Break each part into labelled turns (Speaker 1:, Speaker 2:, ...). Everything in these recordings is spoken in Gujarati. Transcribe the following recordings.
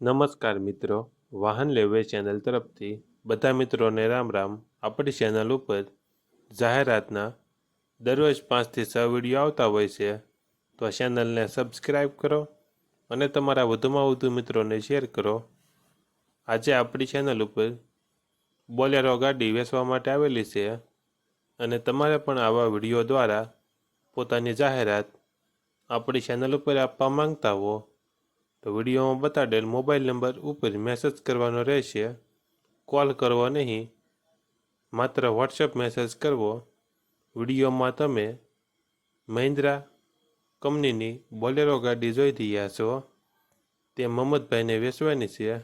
Speaker 1: નમસ્કાર મિત્રો, વાહન લેવે ચેનલ તરફથી બધા મિત્રોને રામ રામ। આપણી ચેનલ ઉપર જાહેરાતના દરરોજ 5 થી 6 વિડીયો આવતા હોય છે, તો આ ચેનલને સબસ્ક્રાઈબ કરો અને તમારા વધુમાં વધુ મિત્રોને શેર કરો। આજે આપણી ચેનલ ઉપર બોલેરો ગાડી વેચવા માટે આવેલી છે અને તમારે પણ આવા વિડીયો દ્વારા પોતાની જાહેરાત આપણી ચેનલ ઉપર આપવા માંગતા હો તો વિડીયોમાં બતાડેલ મોબાઈલ નંબર ઉપર મેસેજ કરવાનો રહેશે। કોલ કરવો નહીં, માત્ર વોટ્સએપ મેસેજ કરવો। વિડીયોમાં તમે મહિન્દ્રા કંપનીની બોલેરો ગાડી જોઈ રહ્યા છો, તે મહમ્મદભાઈને વેચવાની છે।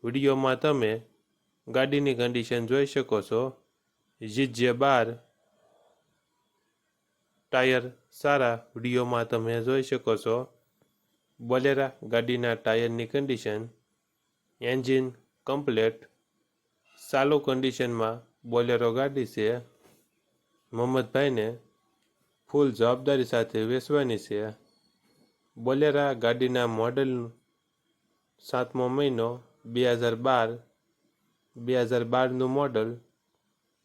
Speaker 1: વિડીયોમાં તમે ગાડીની કન્ડિશન જોઈ શકો છો। GJ12 ટાયર સારા વિડીયોમાં તમે જોઈ શકો છો। બોલેરા ગાડીના ટાયરની કન્ડિશન, એન્જિન કમ્પ્લેટ, ચાલુ કન્ડિશનમાં બોલેરો ગાડી છે। મહમ્મદભાઈને ફૂલ જવાબદારી સાથે વેચવાની છે। બોલેરા ગાડીના મોડલ 7મો મહિનો 2012નું મોડલ।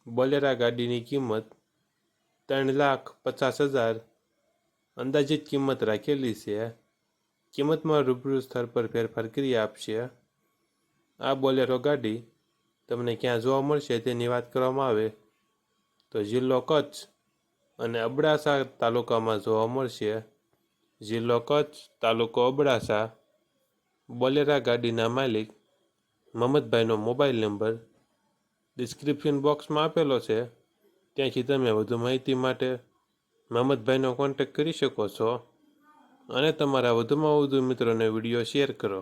Speaker 1: બોલેરા ગાડીની કિંમત 3,50,000 અંદાજિત કિંમત રાખેલી છે। કિંમતમાં રૂબરૂ સ્થળ પર ફેરફાર કરી આપશે। આ બોલેરો ગાડી તમને ક્યાં જોવા મળશે તેની વાત કરવામાં આવે તો જિલ્લો કચ્છ અને અબડાસા તાલુકામાં જોવા મળશે। જિલ્લો કચ્છ, તાલુકો અબડાસા। બોલેરા ગાડીના માલિક મહમ્મદભાઈનો મોબાઈલ નંબર ડિસ્ક્રિપ્શન બોક્સમાં આપેલો છે, ત્યાંથી તમે વધુ માહિતી માટે મહમ્મદભાઈનો કોન્ટેક્ટ કરી શકો છો અને તમારા વધુમાં વધુ મિત્રોને વિડીયો શેર કરો।